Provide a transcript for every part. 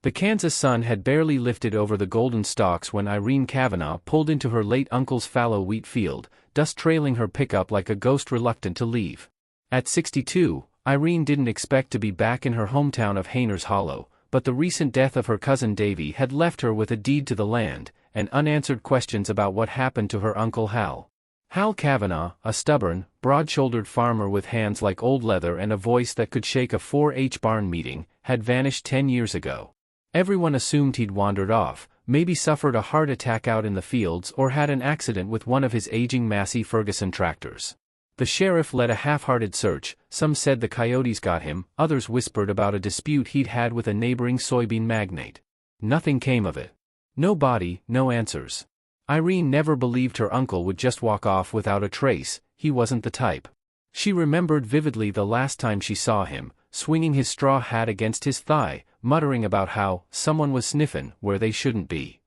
The Kansas sun had barely lifted over the golden stalks when Irene Kavanaugh pulled into her late uncle's fallow wheat field, dust trailing her pickup like a ghost reluctant to leave. At 62, Irene didn't expect to be back in her hometown of Hayners Hollow, but the recent death of her cousin Davy had left her with a deed to the land, and unanswered questions about what happened to her Uncle Hal. Hal Kavanaugh, a stubborn, broad-shouldered farmer with hands like old leather and a voice that could shake a 4-H barn meeting, had vanished 10 years ago. Everyone assumed he'd wandered off, maybe suffered a heart attack out in the fields or had an accident with one of his aging Massey Ferguson tractors. The sheriff led a half-hearted search. Some said the coyotes got him, others whispered about a dispute he'd had with a neighboring soybean magnate. Nothing came of it. No body, no answers. Irene never believed her uncle would just walk off without a trace. He wasn't the type. She remembered vividly the last time she saw him, swinging his straw hat against his thigh, muttering about how someone was sniffing where they shouldn't be.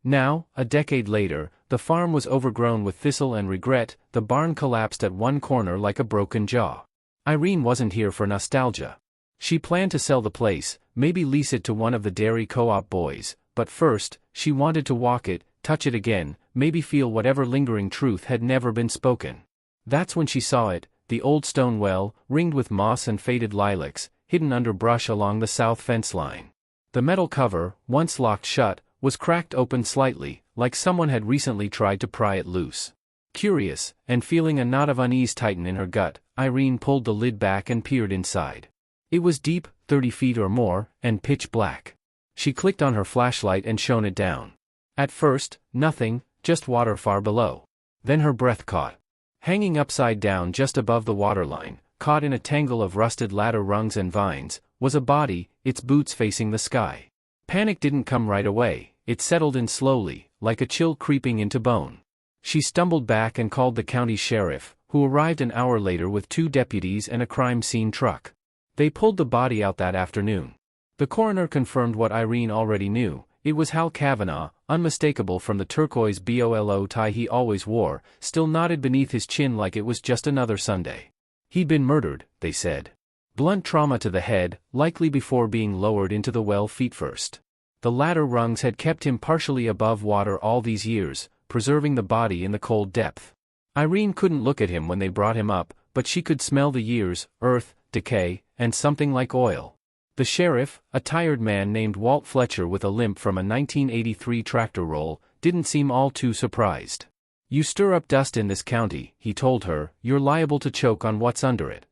Now, a decade later, the farm was overgrown with thistle and regret. The barn collapsed at one corner like a broken jaw. Irene wasn't here for nostalgia. She planned to sell the place, maybe lease it to one of the dairy co-op boys, but first, she wanted to walk it, touch it again, maybe feel whatever lingering truth had never been spoken. That's when she saw it, the old stone well, ringed with moss and faded lilacs, hidden under brush along the south fence line. The metal cover, once locked shut, was cracked open slightly, like someone had recently tried to pry it loose. Curious, and feeling a knot of unease tighten in her gut, Irene pulled the lid back and peered inside. It was deep, 30 feet or more, and pitch black. She clicked on her flashlight and shone it down. At first, nothing, just water far below. Then her breath caught. Hanging upside down just above the waterline, caught in a tangle of rusted ladder rungs and vines, was a body, its boots facing the sky. Panic didn't come right away, it settled in slowly, like a chill creeping into bone. She stumbled back and called the county sheriff, who arrived an hour later with 2 deputies and a crime scene truck. They pulled the body out that afternoon. The coroner confirmed what Irene already knew. It was Hal Kavanaugh, unmistakable from the turquoise bolo tie he always wore, still knotted beneath his chin like it was just another Sunday. He'd been murdered, they said. Blunt trauma to the head, likely before being lowered into the well feet first. The ladder rungs had kept him partially above water all these years, preserving the body in the cold depth. Irene couldn't look at him when they brought him up, but she could smell the years, earth, decay, and something like oil. The sheriff, a tired man named Walt Fletcher with a limp from a 1983 tractor roll, didn't seem all too surprised. "You stir up dust in this county," he told her, "you're liable to choke on what's under it."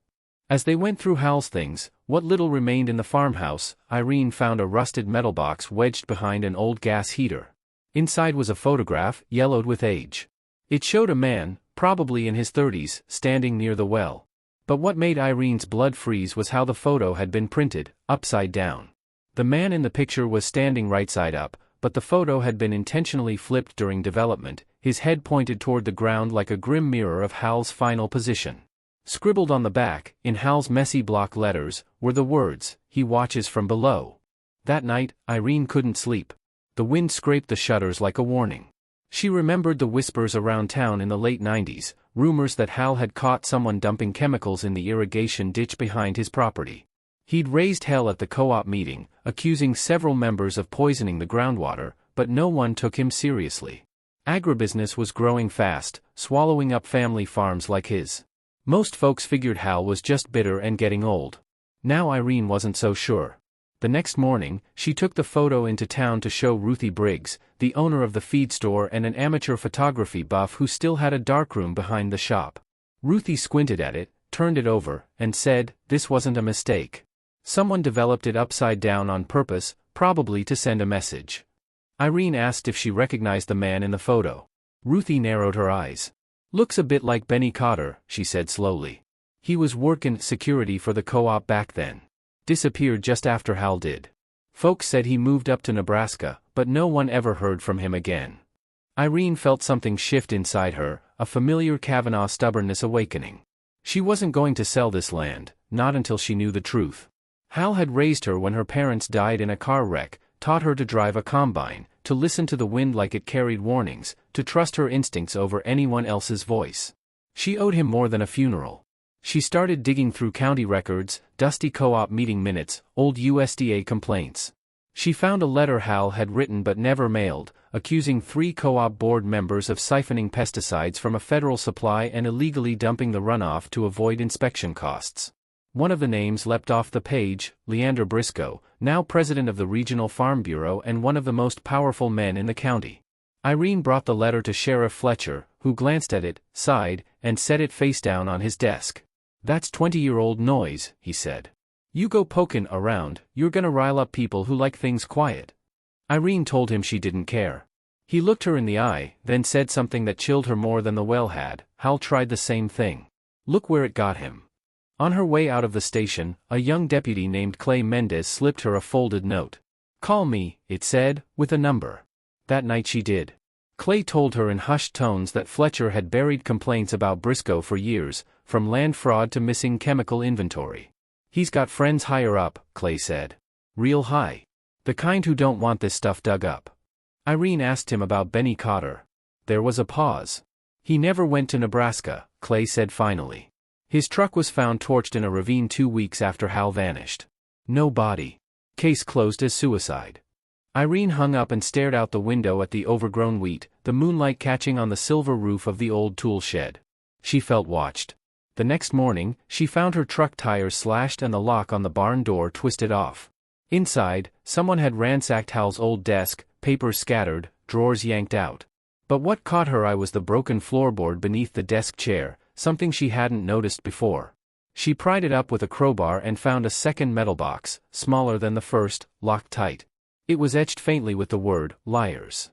As they went through Hal's things, what little remained in the farmhouse, Irene found a rusted metal box wedged behind an old gas heater. Inside was a photograph, yellowed with age. It showed a man, probably in his 30s, standing near the well. But what made Irene's blood freeze was how the photo had been printed, upside down. The man in the picture was standing right side up, but the photo had been intentionally flipped during development, his head pointed toward the ground like a grim mirror of Hal's final position. Scribbled on the back, in Hal's messy block letters, were the words, "He watches from below." That night, Irene couldn't sleep. The wind scraped the shutters like a warning. She remembered the whispers around town in the late 90s, rumors that Hal had caught someone dumping chemicals in the irrigation ditch behind his property. He'd raised hell at the co-op meeting, accusing several members of poisoning the groundwater, but no one took him seriously. Agribusiness was growing fast, swallowing up family farms like his. Most folks figured Hal was just bitter and getting old. Now Irene wasn't so sure. The next morning, she took the photo into town to show Ruthie Briggs, the owner of the feed store and an amateur photography buff who still had a darkroom behind the shop. Ruthie squinted at it, turned it over, and said, "This wasn't a mistake. Someone developed it upside down on purpose, probably to send a message." Irene asked if she recognized the man in the photo. Ruthie narrowed her eyes. "Looks a bit like Benny Cotter," she said slowly. "He was working security for the co-op back then. Disappeared just after Hal did. Folks said he moved up to Nebraska, but no one ever heard from him again." Irene felt something shift inside her, a familiar Kavanaugh stubbornness awakening. She wasn't going to sell this land, not until she knew the truth. Hal had raised her when her parents died in a car wreck, taught her to drive a combine, to listen to the wind like it carried warnings, to trust her instincts over anyone else's voice. She owed him more than a funeral. She started digging through county records, dusty co-op meeting minutes, old USDA complaints. She found a letter Hal had written but never mailed, accusing 3 co-op board members of siphoning pesticides from a federal supply and illegally dumping the runoff to avoid inspection costs. One of the names leapt off the page, Leander Briscoe, now president of the Regional Farm Bureau and one of the most powerful men in the county. Irene brought the letter to Sheriff Fletcher, who glanced at it, sighed, and set it face down on his desk. "That's 20-year-old noise," he said. "You go pokin' around, you're gonna rile up people who like things quiet." Irene told him she didn't care. He looked her in the eye, then said something that chilled her more than the well had. Hal tried the same thing. Look where it got him. On her way out of the station, a young deputy named Clay Mendez slipped her a folded note. "Call me," it said, with a number. That night she did. Clay told her in hushed tones that Fletcher had buried complaints about Briscoe for years, from land fraud to missing chemical inventory. "He's got friends higher up," Clay said. "Real high. The kind who don't want this stuff dug up." Irene asked him about Benny Cotter. There was a pause. "He never went to Nebraska," Clay said finally. "His truck was found torched in a ravine 2 weeks after Hal vanished. No body. Case closed as suicide." Irene hung up and stared out the window at the overgrown wheat, the moonlight catching on the silver roof of the old tool shed. She felt watched. The next morning, she found her truck tires slashed and the lock on the barn door twisted off. Inside, someone had ransacked Hal's old desk, papers scattered, drawers yanked out. But what caught her eye was the broken floorboard beneath the desk chair, something she hadn't noticed before. She pried it up with a crowbar and found a second metal box, smaller than the first, locked tight. It was etched faintly with the word, "Liars."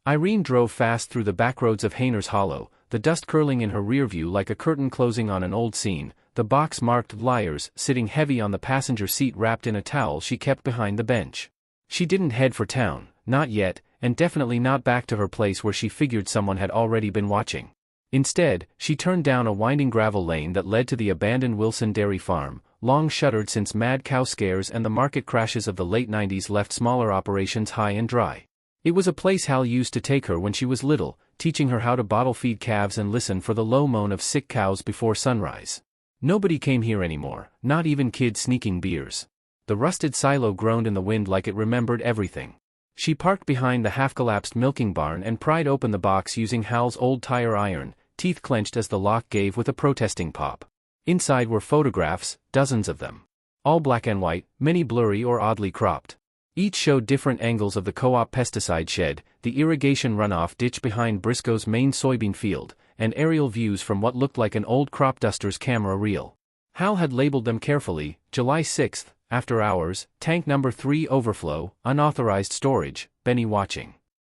Irene drove fast through the backroads of Hayner's Hollow, the dust curling in her rearview like a curtain closing on an old scene, the box marked "Liars" sitting heavy on the passenger seat wrapped in a towel she kept behind the bench. She didn't head for town, not yet, and definitely not back to her place where she figured someone had already been watching. Instead, she turned down a winding gravel lane that led to the abandoned Wilson Dairy Farm, long shuttered since mad cow scares and the market crashes of the late 90s left smaller operations high and dry. It was a place Hal used to take her when she was little, teaching her how to bottle feed calves and listen for the low moan of sick cows before sunrise. Nobody came here anymore, not even kids sneaking beers. The rusted silo groaned in the wind like it remembered everything. She parked behind the half-collapsed milking barn and pried open the box using Hal's old tire iron, teeth clenched as the lock gave with a protesting pop. Inside were photographs, dozens of them. All black and white, many blurry or oddly cropped. Each showed different angles of the co-op pesticide shed, the irrigation runoff ditch behind Briscoe's main soybean field, and aerial views from what looked like an old crop duster's camera reel. Hal had labeled them carefully: July 6th, after hours, tank number 3 overflow, unauthorized storage, Benny watching.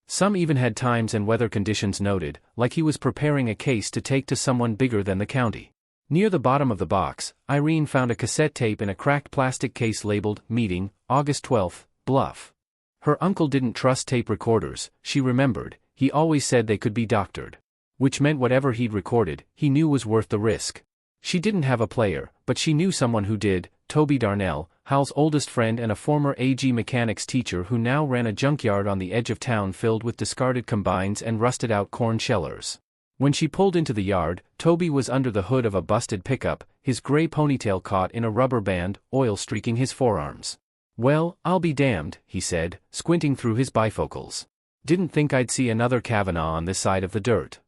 Some even had times and weather conditions noted, like he was preparing a case to take to someone bigger than the county. Near the bottom of the box, Irene found a cassette tape in a cracked plastic case labeled, "Meeting, August 12th, Bluff." Her uncle didn't trust tape recorders, she remembered. He always said they could be doctored. Which meant whatever he'd recorded, he knew was worth the risk. She didn't have a player, but she knew someone who did: Toby Darnell, Hal's oldest friend and a former AG mechanics teacher who now ran a junkyard on the edge of town filled with discarded combines and rusted-out corn shellers. When she pulled into the yard, Toby was under the hood of a busted pickup, his gray ponytail caught in a rubber band, oil streaking his forearms. "Well, I'll be damned," he said, squinting through his bifocals. "Didn't think I'd see another Kavanaugh on this side of the dirt."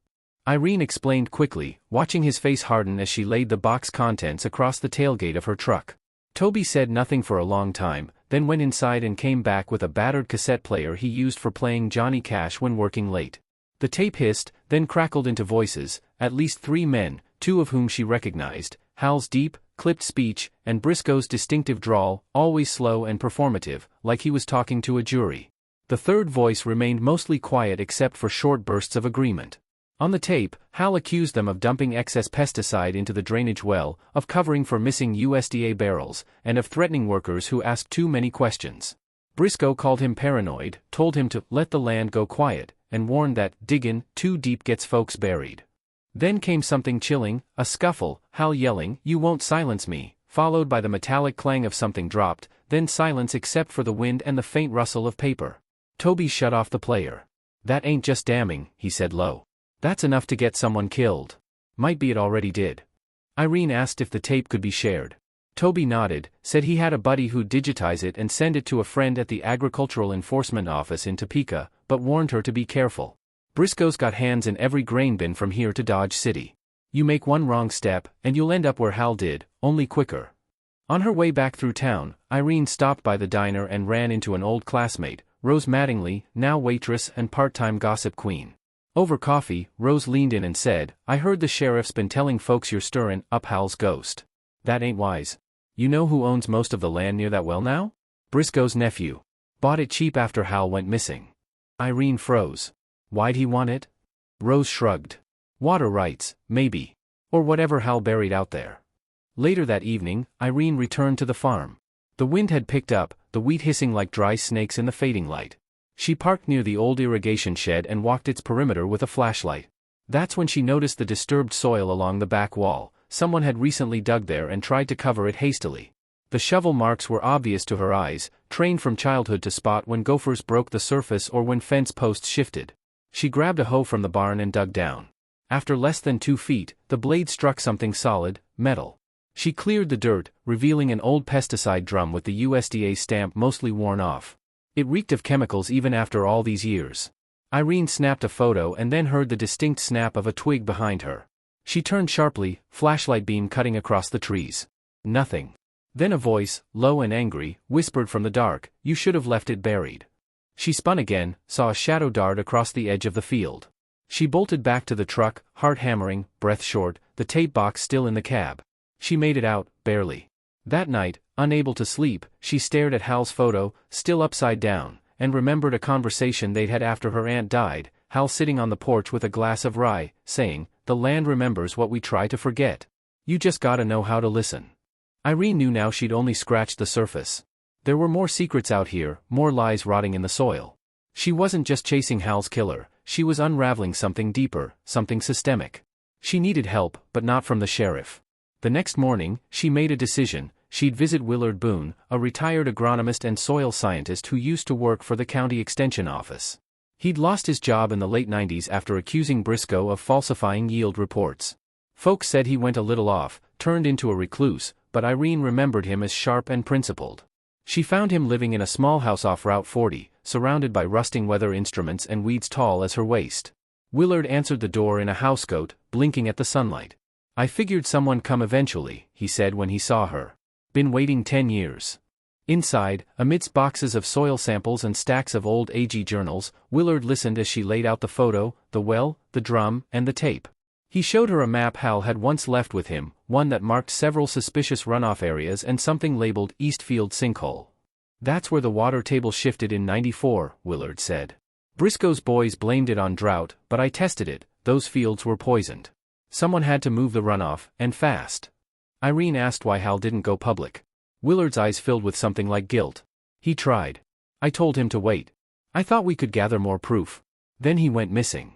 Irene explained quickly, watching his face harden as she laid the box contents across the tailgate of her truck. Toby said nothing for a long time, then went inside and came back with a battered cassette player he used for playing Johnny Cash when working late. The tape hissed, then crackled into voices, at least 3 men, 2 of whom she recognized: Hal's deep, clipped speech, and Briscoe's distinctive drawl, always slow and performative, like he was talking to a jury. The third voice remained mostly quiet except for short bursts of agreement. On the tape, Hal accused them of dumping excess pesticide into the drainage well, of covering for missing USDA barrels, and of threatening workers who asked too many questions. Briscoe called him paranoid, told him to let the land go quiet, and warned that diggin' too deep gets folks buried. Then came something chilling, a scuffle, Hal yelling, "You won't silence me," followed by the metallic clang of something dropped, then silence except for the wind and the faint rustle of paper. Toby shut off the player. "That ain't just damning," he said low. "That's enough to get someone killed. Might be it already did." Irene asked if the tape could be shared. Toby nodded, said he had a buddy who'd digitize it and send it to a friend at the Agricultural Enforcement Office in Topeka, but warned her to be careful. Briscoe's got hands in every grain bin from here to Dodge City. You make one wrong step, and you'll end up where Hal did, only quicker. On her way back through town, Irene stopped by the diner and ran into an old classmate, Rose Mattingly, now waitress and part-time gossip queen. Over coffee, Rose leaned in and said, "I heard the sheriff's been telling folks you're stirring up Hal's ghost. That ain't wise. You know who owns most of the land near that well now? Briscoe's nephew. Bought it cheap after Hal went missing." Irene froze. Why'd he want it? Rose shrugged. Water rights, maybe. Or whatever Hal buried out there. Later that evening, Irene returned to the farm. The wind had picked up, the wheat hissing like dry snakes in the fading light. She parked near the old irrigation shed and walked its perimeter with a flashlight. That's when she noticed the disturbed soil along the back wall. Someone had recently dug there and tried to cover it hastily. The shovel marks were obvious to her eyes, trained from childhood to spot when gophers broke the surface or when fence posts shifted. She grabbed a hoe from the barn and dug down. After less than 2 feet, the blade struck something solid, metal. She cleared the dirt, revealing an old pesticide drum with the USDA stamp mostly worn off. It reeked of chemicals even after all these years. Irene snapped a photo and then heard the distinct snap of a twig behind her. She turned sharply, flashlight beam cutting across the trees. Nothing. Then a voice, low and angry, whispered from the dark, "You should have left it buried." She spun again, saw a shadow dart across the edge of the field. She bolted back to the truck, heart hammering, breath short, the tape box still in the cab. She made it out, barely. That night, unable to sleep, she stared at Hal's photo, still upside down, and remembered a conversation they'd had after her aunt died, Hal sitting on the porch with a glass of rye, saying, "The land remembers what we try to forget. You just gotta know how to listen." Irene knew now she'd only scratched the surface. There were more secrets out here, more lies rotting in the soil. She wasn't just chasing Hal's killer, she was unraveling something deeper, something systemic. She needed help, but not from the sheriff. The next morning, she made a decision. She'd visit Willard Boone, a retired agronomist and soil scientist who used to work for the county extension office. He'd lost his job in the late 90s after accusing Briscoe of falsifying yield reports. Folks said he went a little off, turned into a recluse, but Irene remembered him as sharp and principled. She found him living in a small house off Route 40, surrounded by rusting weather instruments and weeds tall as her waist. Willard answered the door in a housecoat, blinking at the sunlight. "I figured someone come eventually," he said when he saw her. "Been waiting 10 years. Inside, amidst boxes of soil samples and stacks of old AG journals, Willard listened as she laid out the photo, the well, the drum, and the tape. He showed her a map Hal had once left with him, one that marked several suspicious runoff areas and something labeled Eastfield Sinkhole. "That's where the water table shifted in '94, Willard said. "Briscoe's boys blamed it on drought, but I tested it, those fields were poisoned. Someone had to move the runoff, and fast." Irene asked why Hal didn't go public. Willard's eyes filled with something like guilt. "He tried. I told him to wait. I thought we could gather more proof. Then he went missing."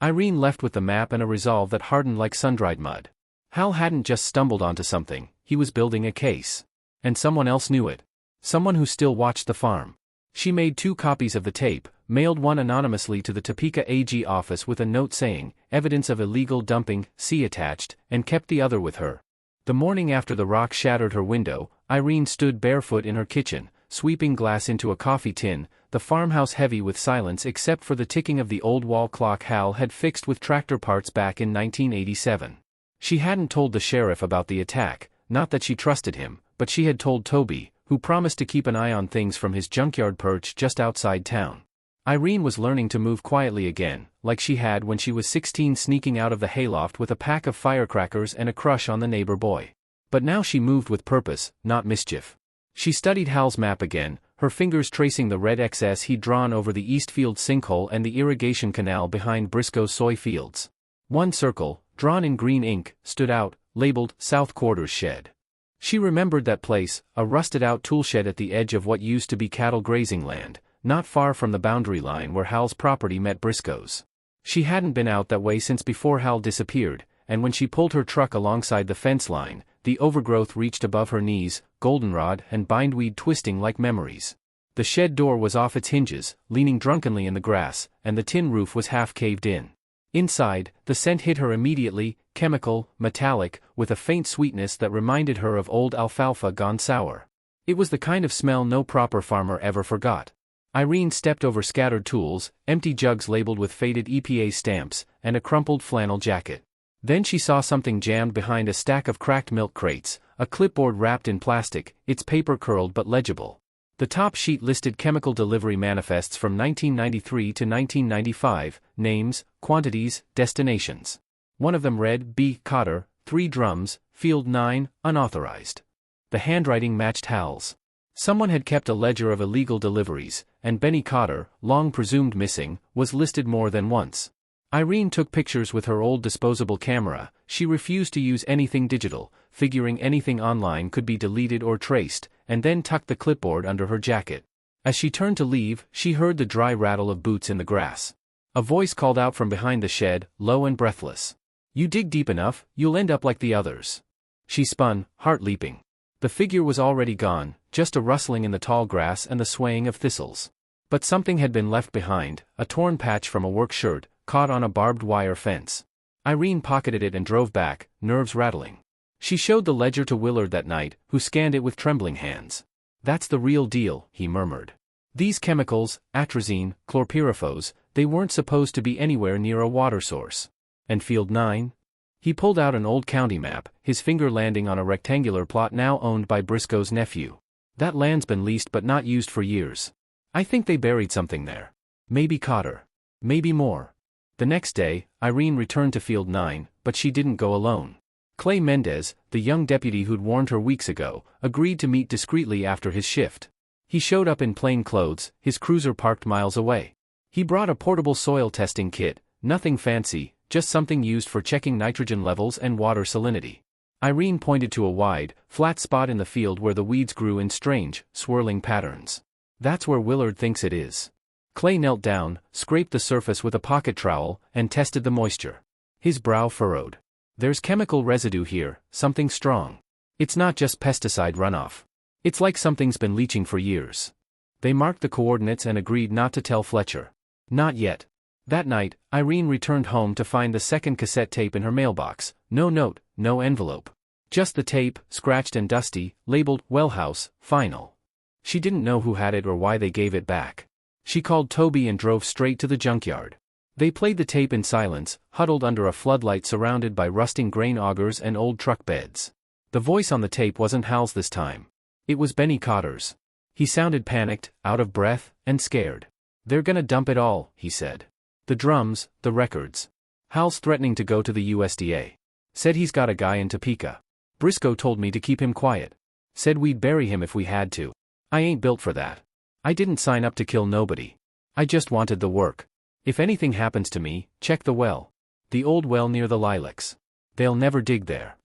Irene left with the map and a resolve that hardened like sun-dried mud. Hal hadn't just stumbled onto something, he was building a case. And someone else knew it. Someone who still watched the farm. She made 2 copies of the tape, mailed one anonymously to the Topeka AG office with a note saying, "Evidence of illegal dumping, see attached," and kept the other with her. The morning after the rock shattered her window, Irene stood barefoot in her kitchen, sweeping glass into a coffee tin, the farmhouse heavy with silence except for the ticking of the old wall clock Hal had fixed with tractor parts back in 1987. She hadn't told the sheriff about the attack, not that she trusted him, but she had told Toby, who promised to keep an eye on things from his junkyard perch just outside town. Irene was learning to move quietly again, like she had when she was 16 sneaking out of the hayloft with a pack of firecrackers and a crush on the neighbor boy. But now she moved with purpose, not mischief. She studied Hal's map again, her fingers tracing the red XS he'd drawn over the Eastfield sinkhole and the irrigation canal behind Briscoe's soy fields. One circle, drawn in green ink, stood out, labeled South Quarters Shed. She remembered that place, a rusted-out toolshed at the edge of what used to be cattle grazing land, not far from the boundary line where Hal's property met Briscoe's. She hadn't been out that way since before Hal disappeared, and when she pulled her truck alongside the fence line, the overgrowth reached above her knees, goldenrod and bindweed twisting like memories. The shed door was off its hinges, leaning drunkenly in the grass, and the tin roof was half caved in. Inside, the scent hit her immediately, chemical, metallic, with a faint sweetness that reminded her of old alfalfa gone sour. It was the kind of smell no proper farmer ever forgot. Irene stepped over scattered tools, empty jugs labeled with faded EPA stamps, and a crumpled flannel jacket. Then she saw something jammed behind a stack of cracked milk crates, a clipboard wrapped in plastic, its paper curled but legible. The top sheet listed chemical delivery manifests from 1993 to 1995, names, quantities, destinations. One of them read, B. Cotter, 3 drums, Field 9, unauthorized. The handwriting matched Hal's. Someone had kept a ledger of illegal deliveries, and Benny Cotter, long presumed missing, was listed more than once. Irene took pictures with her old disposable camera. She refused to use anything digital, figuring anything online could be deleted or traced, and then tucked the clipboard under her jacket. As she turned to leave, she heard the dry rattle of boots in the grass. A voice called out from behind the shed, low and breathless. "You dig deep enough, you'll end up like the others." She spun, heart leaping. The figure was already gone, just a rustling in the tall grass and the swaying of thistles. But something had been left behind, a torn patch from a work shirt, caught on a barbed wire fence. Irene pocketed it and drove back, nerves rattling. She showed the ledger to Willard that night, who scanned it with trembling hands. "That's the real deal," he murmured. "These chemicals, atrazine, chlorpyrifos, they weren't supposed to be anywhere near a water source. And Field 9? He pulled out an old county map, his finger landing on a rectangular plot now owned by Briscoe's nephew. "That land's been leased but not used for years. I think they buried something there. Maybe Cotter. Maybe more." The next day, Irene returned to Field 9, but she didn't go alone. Clay Mendez, the young deputy who'd warned her weeks ago, agreed to meet discreetly after his shift. He showed up in plain clothes, his cruiser parked miles away. He brought a portable soil testing kit, nothing fancy, just something used for checking nitrogen levels and water salinity. Irene pointed to a wide, flat spot in the field where the weeds grew in strange, swirling patterns. "That's where Willard thinks it is." Clay knelt down, scraped the surface with a pocket trowel, and tested the moisture. His brow furrowed. "There's chemical residue here, something strong. It's not just pesticide runoff. It's like something's been leaching for years." They marked the coordinates and agreed not to tell Fletcher. Not yet. That night, Irene returned home to find the second cassette tape in her mailbox. No note, no envelope. Just the tape, scratched and dusty, labeled, Wellhouse, Final. She didn't know who had it or why they gave it back. She called Toby and drove straight to the junkyard. They played the tape in silence, huddled under a floodlight surrounded by rusting grain augers and old truck beds. The voice on the tape wasn't Hal's this time. It was Benny Cotter's. He sounded panicked, out of breath, and scared. "They're gonna dump it all," he said. "The drums, the records. Hal's threatening to go to the USDA. Said he's got a guy in Topeka. Briscoe told me to keep him quiet. Said we'd bury him if we had to. I ain't built for that. I didn't sign up to kill nobody. I just wanted the work. If anything happens to me, check the well. The old well near the lilacs. They'll never dig there."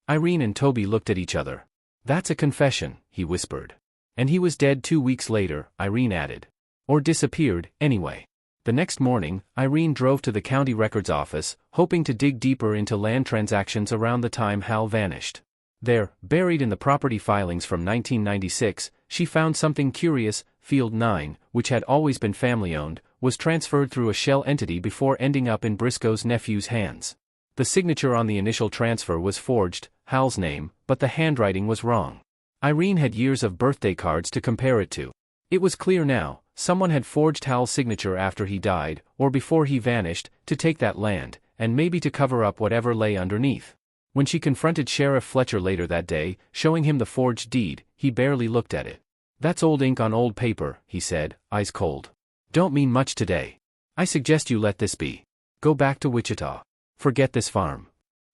Irene and Toby looked at each other. "That's a confession," he whispered. "And he was dead 2 weeks later," Irene added. "Or disappeared, anyway." The next morning, Irene drove to the county records office, hoping to dig deeper into land transactions around the time Hal vanished. There, buried in the property filings from 1996, she found something curious. Field 9, which had always been family-owned, was transferred through a shell entity before ending up in Briscoe's nephew's hands. The signature on the initial transfer was forged, Hal's name, but the handwriting was wrong. Irene had years of birthday cards to compare it to. It was clear now, someone had forged Hal's signature after he died, or before he vanished, to take that land, and maybe to cover up whatever lay underneath. When she confronted Sheriff Fletcher later that day, showing him the forged deed, he barely looked at it. "That's old ink on old paper," he said, eyes cold. "Don't mean much today. I suggest you let this be. Go back to Wichita. Forget this farm."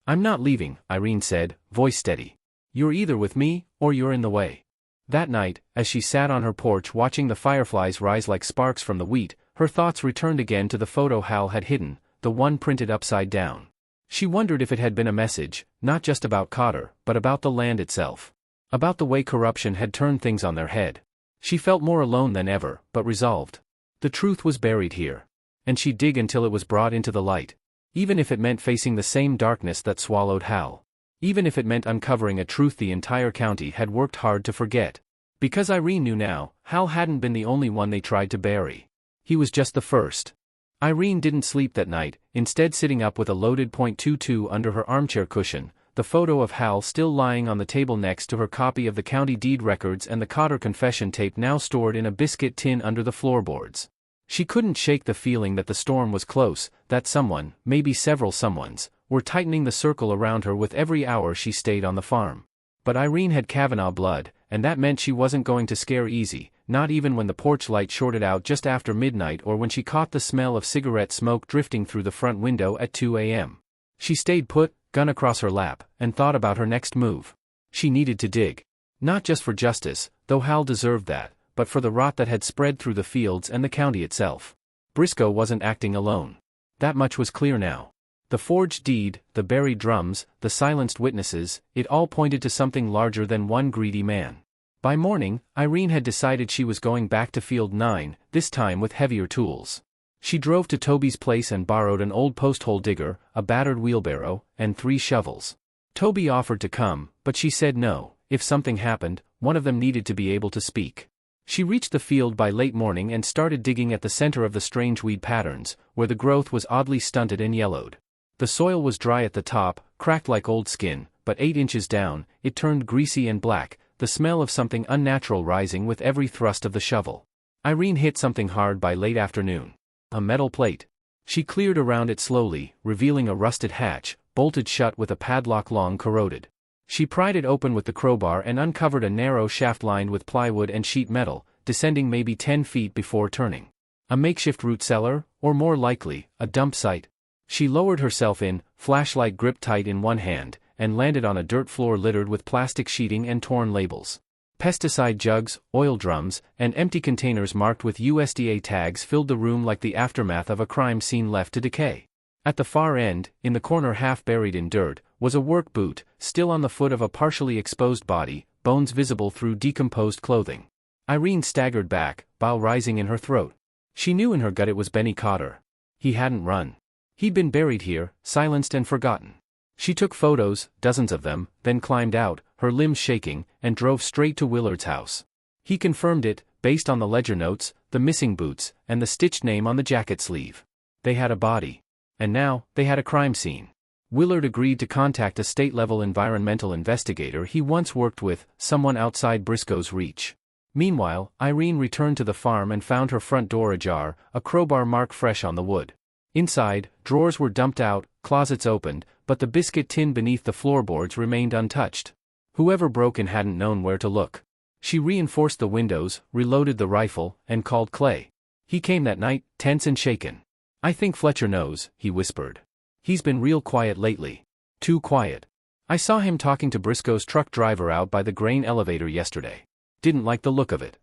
"I'm not leaving," Irene said, voice steady. "You're either with me, or you're in the way." That night, as she sat on her porch watching the fireflies rise like sparks from the wheat, her thoughts returned again to the photo Hal had hidden, the one printed upside down. She wondered if it had been a message, not just about Cotter, but about the land itself. About the way corruption had turned things on their head. She felt more alone than ever, but resolved. The truth was buried here. And she'd dig until it was brought into the light. Even if it meant facing the same darkness that swallowed Hal. Even if it meant uncovering a truth the entire county had worked hard to forget. Because Irene knew now, Hal hadn't been the only one they tried to bury. He was just the first. Irene didn't sleep that night, instead sitting up with a loaded .22 under her armchair cushion, the photo of Hal still lying on the table next to her copy of the county deed records and the Cotter confession tape now stored in a biscuit tin under the floorboards. She couldn't shake the feeling that the storm was close, that someone, maybe several someones, were tightening the circle around her with every hour she stayed on the farm. But Irene had Kavanaugh blood, and that meant she wasn't going to scare easy, not even when the porch light shorted out just after midnight or when she caught the smell of cigarette smoke drifting through the front window at 2 a.m. She stayed put, gun across her lap, and thought about her next move. She needed to dig. Not just for justice, though Hal deserved that, but for the rot that had spread through the fields and the county itself. Briscoe wasn't acting alone. That much was clear now. The forged deed, the buried drums, the silenced witnesses, it all pointed to something larger than one greedy man. By morning, Irene had decided she was going back to Field 9, this time with heavier tools. She drove to Toby's place and borrowed an old post-hole digger, a battered wheelbarrow, and 3 shovels. Toby offered to come, but she said no. If something happened, one of them needed to be able to speak. She reached the field by late morning and started digging at the center of the strange weed patterns, where the growth was oddly stunted and yellowed. The soil was dry at the top, cracked like old skin, but 8 inches down, it turned greasy and black, the smell of something unnatural rising with every thrust of the shovel. Irene hit something hard by late afternoon. A metal plate. She cleared around it slowly, revealing a rusted hatch, bolted shut with a padlock long corroded. She pried it open with the crowbar and uncovered a narrow shaft lined with plywood and sheet metal, descending maybe 10 feet before turning. A makeshift root cellar, or more likely, a dump site. She lowered herself in, flashlight gripped tight in one hand, and landed on a dirt floor littered with plastic sheeting and torn labels. Pesticide jugs, oil drums, and empty containers marked with USDA tags filled the room like the aftermath of a crime scene left to decay. At the far end, in the corner half buried in dirt, was a work boot, still on the foot of a partially exposed body, bones visible through decomposed clothing. Irene staggered back, bile rising in her throat. She knew in her gut it was Benny Cotter. He hadn't run. He'd been buried here, silenced and forgotten. She took photos, dozens of them, then climbed out, her limbs shaking, and drove straight to Willard's house. He confirmed it, based on the ledger notes, the missing boots, and the stitched name on the jacket sleeve. They had a body. And now, they had a crime scene. Willard agreed to contact a state-level environmental investigator he once worked with, someone outside Briscoe's reach. Meanwhile, Irene returned to the farm and found her front door ajar, a crowbar mark fresh on the wood. Inside, drawers were dumped out, closets opened, but the biscuit tin beneath the floorboards remained untouched. Whoever broke in hadn't known where to look. She reinforced the windows, reloaded the rifle, and called Clay. He came that night, tense and shaken. "I think Fletcher knows," he whispered. "He's been real quiet lately. Too quiet. I saw him talking to Briscoe's truck driver out by the grain elevator yesterday. Didn't like the look of it."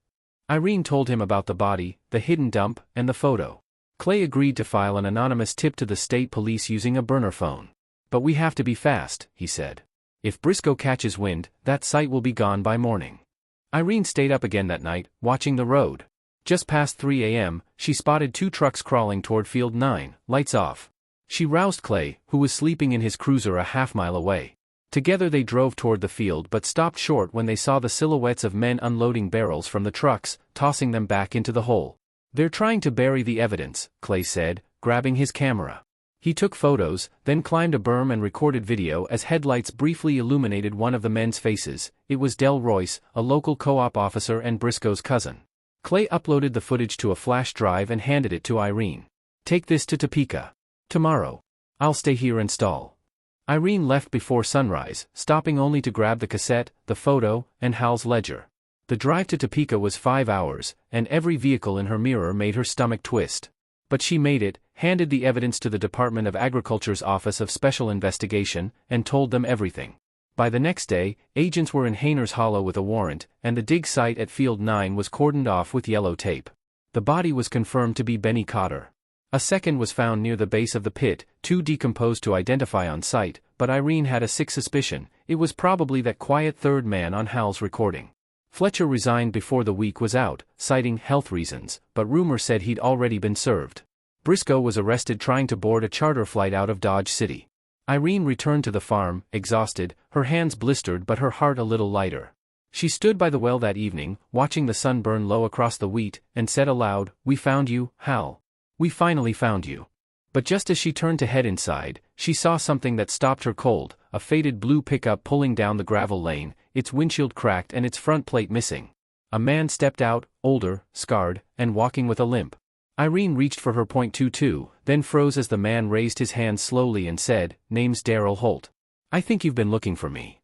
Irene told him about the body, the hidden dump, and the photo. Clay agreed to file an anonymous tip to the state police using a burner phone. "But we have to be fast," he said. "If Briscoe catches wind, that site will be gone by morning." Irene stayed up again that night, watching the road. Just past 3 a.m., she spotted 2 trucks crawling toward Field 9, lights off. She roused Clay, who was sleeping in his cruiser a half-mile away. Together they drove toward the field but stopped short when they saw the silhouettes of men unloading barrels from the trucks, tossing them back into the hole. "They're trying to bury the evidence," Clay said, grabbing his camera. He took photos, then climbed a berm and recorded video as headlights briefly illuminated one of the men's faces. It was Del Royce, a local co-op officer and Briscoe's cousin. Clay uploaded the footage to a flash drive and handed it to Irene. "Take this to Topeka. Tomorrow. I'll stay here and stall." Irene left before sunrise, stopping only to grab the cassette, the photo, and Hal's ledger. The drive to Topeka was 5 hours, and every vehicle in her mirror made her stomach twist. But she made it, handed the evidence to the Department of Agriculture's Office of Special Investigation, and told them everything. By the next day, agents were in Hayner's Hollow with a warrant, and the dig site at Field 9 was cordoned off with yellow tape. The body was confirmed to be Benny Cotter. A second was found near the base of the pit, too decomposed to identify on site, but Irene had a sick suspicion. It was probably that quiet third man on Hal's recording. Fletcher resigned before the week was out, citing health reasons, but rumor said he'd already been served. Briscoe was arrested trying to board a charter flight out of Dodge City. Irene returned to the farm, exhausted, her hands blistered but her heart a little lighter. She stood by the well that evening, watching the sun burn low across the wheat, and said aloud, "We found you, Hal. We finally found you. But just as she turned to head inside, she saw something that stopped her cold, a faded blue pickup pulling down the gravel lane, its windshield cracked and its front plate missing. A man stepped out, older, scarred, and walking with a limp. Irene reached for her .22, then froze as the man raised his hand slowly and said, "Name's Daryl Holt. I think you've been looking for me."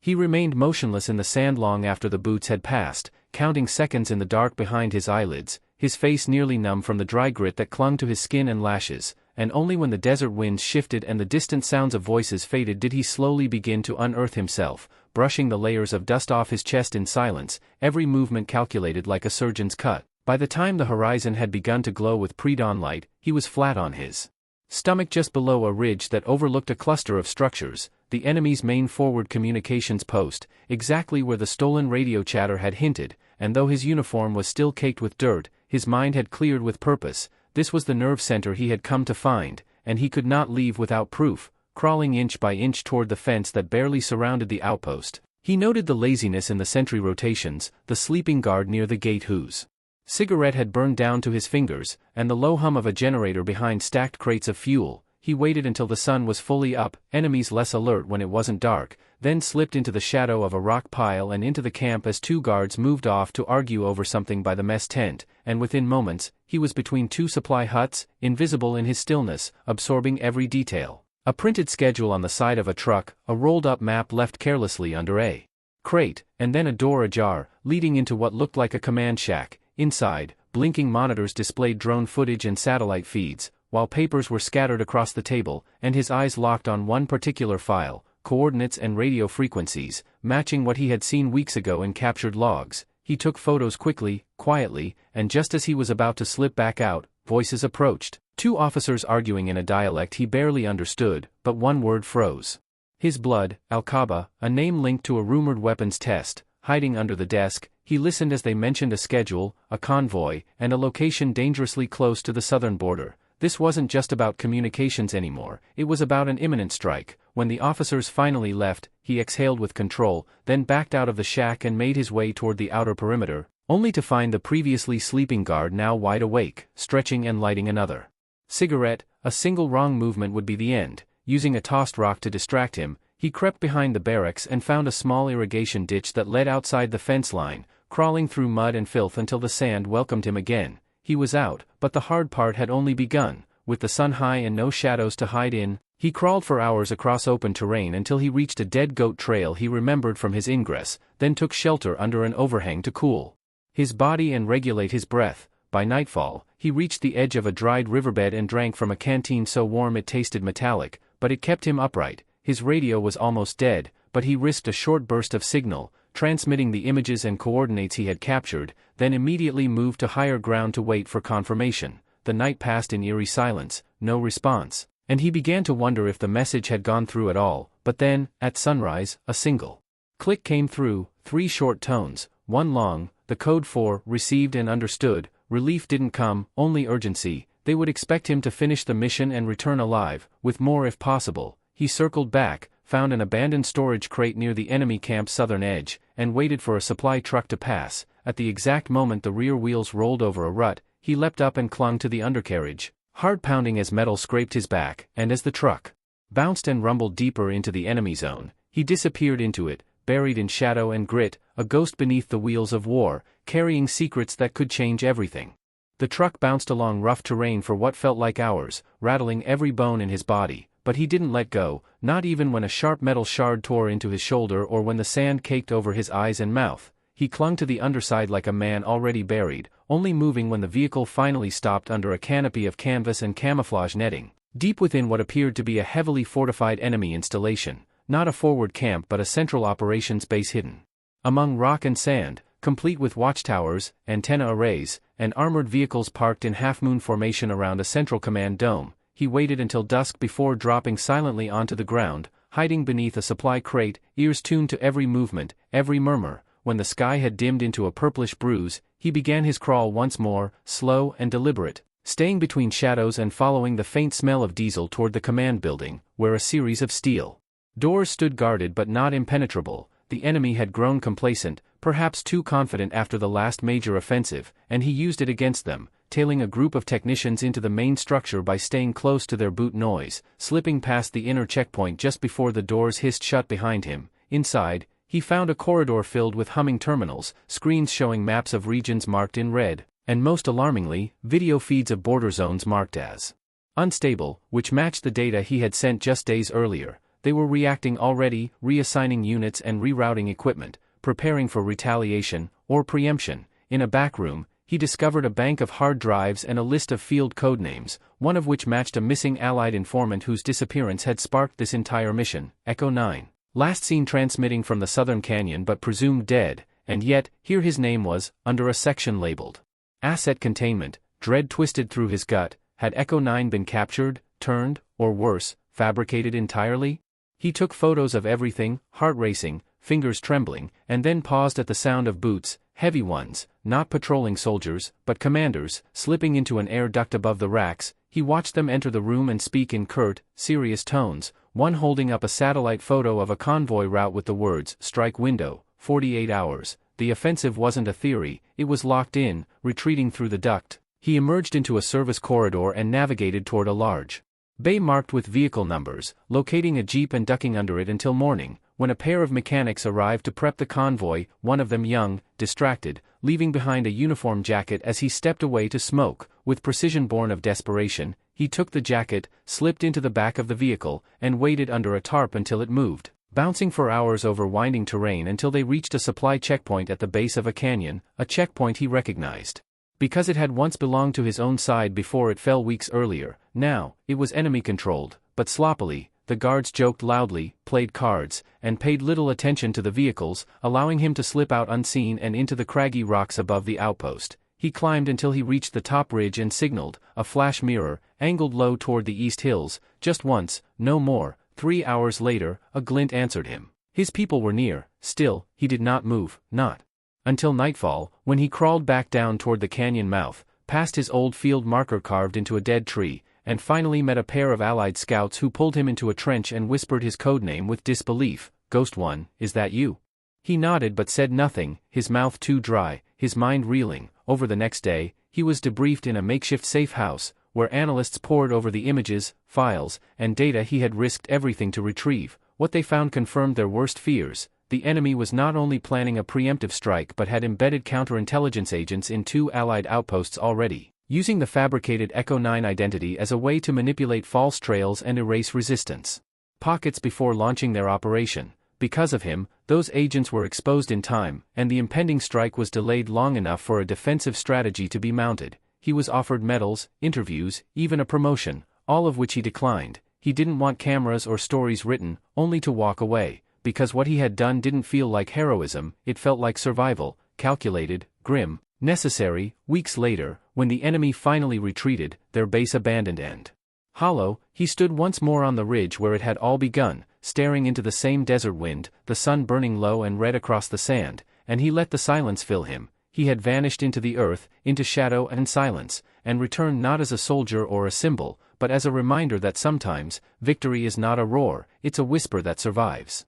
He remained motionless in the sand long after the boots had passed, counting seconds in the dark behind his eyelids, his face nearly numb from the dry grit that clung to his skin and lashes, and only when the desert winds shifted and the distant sounds of voices faded did he slowly begin to unearth himself, brushing the layers of dust off his chest in silence, every movement calculated like a surgeon's cut. By the time the horizon had begun to glow with pre-dawn light, he was flat on his stomach just below a ridge that overlooked a cluster of structures, the enemy's main forward communications post, exactly where the stolen radio chatter had hinted, and though his uniform was still caked with dirt, his mind had cleared with purpose. This was the nerve center he had come to find, and he could not leave without proof. Crawling inch by inch toward the fence that barely surrounded the outpost, he noted the laziness in the sentry rotations, the sleeping guard near the gate whose cigarette had burned down to his fingers, and the low hum of a generator behind stacked crates of fuel. He waited until the sun was fully up, enemies less alert when it wasn't dark, then slipped into the shadow of a rock pile and into the camp as two guards moved off to argue over something by the mess tent, and within moments, he was between two supply huts, invisible in his stillness, absorbing every detail. A printed schedule on the side of a truck, a rolled-up map left carelessly under a crate, and then a door ajar, leading into what looked like a command shack. Inside, blinking monitors displayed drone footage and satellite feeds, while papers were scattered across the table, and his eyes locked on one particular file, coordinates and radio frequencies, matching what he had seen weeks ago in captured logs. He took photos quickly, quietly, and just as he was about to slip back out, voices approached. Two officers arguing in a dialect he barely understood, but one word froze his blood. Al-Kaaba, a name linked to a rumored weapons test, hiding under the desk. He listened as they mentioned a schedule, a convoy, and a location dangerously close to the southern border. This wasn't just about communications anymore, it was about an imminent strike. When the officers finally left, he exhaled with control, then backed out of the shack and made his way toward the outer perimeter, only to find the previously sleeping guard now wide awake, stretching and lighting another cigarette. A single wrong movement would be the end. Using a tossed rock to distract him, he crept behind the barracks and found a small irrigation ditch that led outside the fence line, crawling through mud and filth until the sand welcomed him again. He was out, but the hard part had only begun. With the sun high and no shadows to hide in, he crawled for hours across open terrain until he reached a dead goat trail he remembered from his ingress, then took shelter under an overhang to cool his body and regulate his breath. By nightfall, he reached the edge of a dried riverbed and drank from a canteen so warm it tasted metallic, but it kept him upright. His radio was almost dead, but he risked a short burst of signal, transmitting the images and coordinates he had captured, then immediately moved to higher ground to wait for confirmation. The night passed in eerie silence, no response, and he began to wonder if the message had gone through at all. But then, at sunrise, a single click came through, 3 short tones, one long, the code for "received and understood." Relief didn't come, only urgency. They would expect him to finish the mission and return alive, with more if possible. He circled back, found an abandoned storage crate near the enemy camp's southern edge, and waited for a supply truck to pass. At the exact moment the rear wheels rolled over a rut, he leapt up and clung to the undercarriage, heart pounding as metal scraped his back, and as the truck bounced and rumbled deeper into the enemy zone, he disappeared into it, buried in shadow and grit, a ghost beneath the wheels of war, carrying secrets that could change everything. The truck bounced along rough terrain for what felt like hours, rattling every bone in his body, but he didn't let go, not even when a sharp metal shard tore into his shoulder or when the sand caked over his eyes and mouth. He clung to the underside like a man already buried, only moving when the vehicle finally stopped under a canopy of canvas and camouflage netting, deep within what appeared to be a heavily fortified enemy installation, not a forward camp but a central operations base hidden among rock and sand, complete with watchtowers, antenna arrays, and armored vehicles parked in half-moon formation around a central command dome. He waited until dusk before dropping silently onto the ground, hiding beneath a supply crate, ears tuned to every movement, every murmur. When the sky had dimmed into a purplish bruise, he began his crawl once more, slow and deliberate, staying between shadows and following the faint smell of diesel toward the command building, where a series of steel doors stood guarded but not impenetrable. The enemy had grown complacent, perhaps too confident after the last major offensive, and he used it against them. tailing a group of technicians into the main structure by staying close to their boot noise, slipping past the inner checkpoint just before the doors hissed shut behind him. Inside, he found a corridor filled with humming terminals, screens showing maps of regions marked in red, and most alarmingly, video feeds of border zones marked as unstable, which matched the data he had sent just days earlier. They were reacting already, reassigning units and rerouting equipment, preparing for retaliation or preemption. In a back room, he discovered a bank of hard drives and a list of field codenames, one of which matched a missing Allied informant whose disappearance had sparked this entire mission. Echo 9. Last seen transmitting from the southern canyon but presumed dead, and yet, here his name was, under a section labeled Asset Containment. Dread twisted through his gut. Had Echo 9 been captured, turned, or worse, fabricated entirely? He took photos of everything, heart racing, fingers trembling, and then paused at the sound of boots, heavy ones, not patrolling soldiers, but commanders, slipping into an air duct above the racks. He watched them enter the room and speak in curt, serious tones, one holding up a satellite photo of a convoy route with the words, "Strike window, 48 hours. The offensive wasn't a theory, it was locked in, retreating through the duct. He emerged into a service corridor and navigated toward a large bay marked with vehicle numbers, locating a jeep and ducking under it until morning, when a pair of mechanics arrived to prep the convoy, one of them young, distracted, leaving behind a uniform jacket as he stepped away to smoke. With precision born of desperation, he took the jacket, slipped into the back of the vehicle, and waited under a tarp until it moved, bouncing for hours over winding terrain until they reached a supply checkpoint at the base of a canyon, a checkpoint he recognized because it had once belonged to his own side before it fell weeks earlier. Now, it was enemy-controlled, but sloppily. The guards joked loudly, played cards, and paid little attention to the vehicles, allowing him to slip out unseen and into the craggy rocks above the outpost. He climbed until he reached the top ridge and signaled, a flash mirror, angled low toward the east hills, just once, no more. 3 hours later, a glint answered him. His people were near. Still, he did not move, not until nightfall, when he crawled back down toward the canyon mouth, past his old field marker carved into a dead tree, and finally met a pair of Allied scouts who pulled him into a trench and whispered his codename with disbelief. "Ghost One, is that you?" He nodded but said nothing, his mouth too dry, his mind reeling. Over the next day, he was debriefed in a makeshift safe house, where analysts pored over the images, files, and data he had risked everything to retrieve. What they found confirmed their worst fears. The enemy was not only planning a preemptive strike but had embedded counterintelligence agents in 2 Allied outposts already, using the fabricated Echo 9 identity as a way to manipulate false trails and erase resistance pockets before launching their operation. Because of him, those agents were exposed in time, and the impending strike was delayed long enough for a defensive strategy to be mounted. He was offered medals, interviews, even a promotion, all of which he declined. He didn't want cameras or stories written, only to walk away. Because what he had done didn't feel like heroism, it felt like survival, calculated, grim, necessary. Weeks later, when the enemy finally retreated, their base abandoned and hollow, he stood once more on the ridge where it had all begun, staring into the same desert wind, the sun burning low and red across the sand, and he let the silence fill him. He had vanished into the earth, into shadow and silence, and returned not as a soldier or a symbol, but as a reminder that sometimes, victory is not a roar, it's a whisper that survives.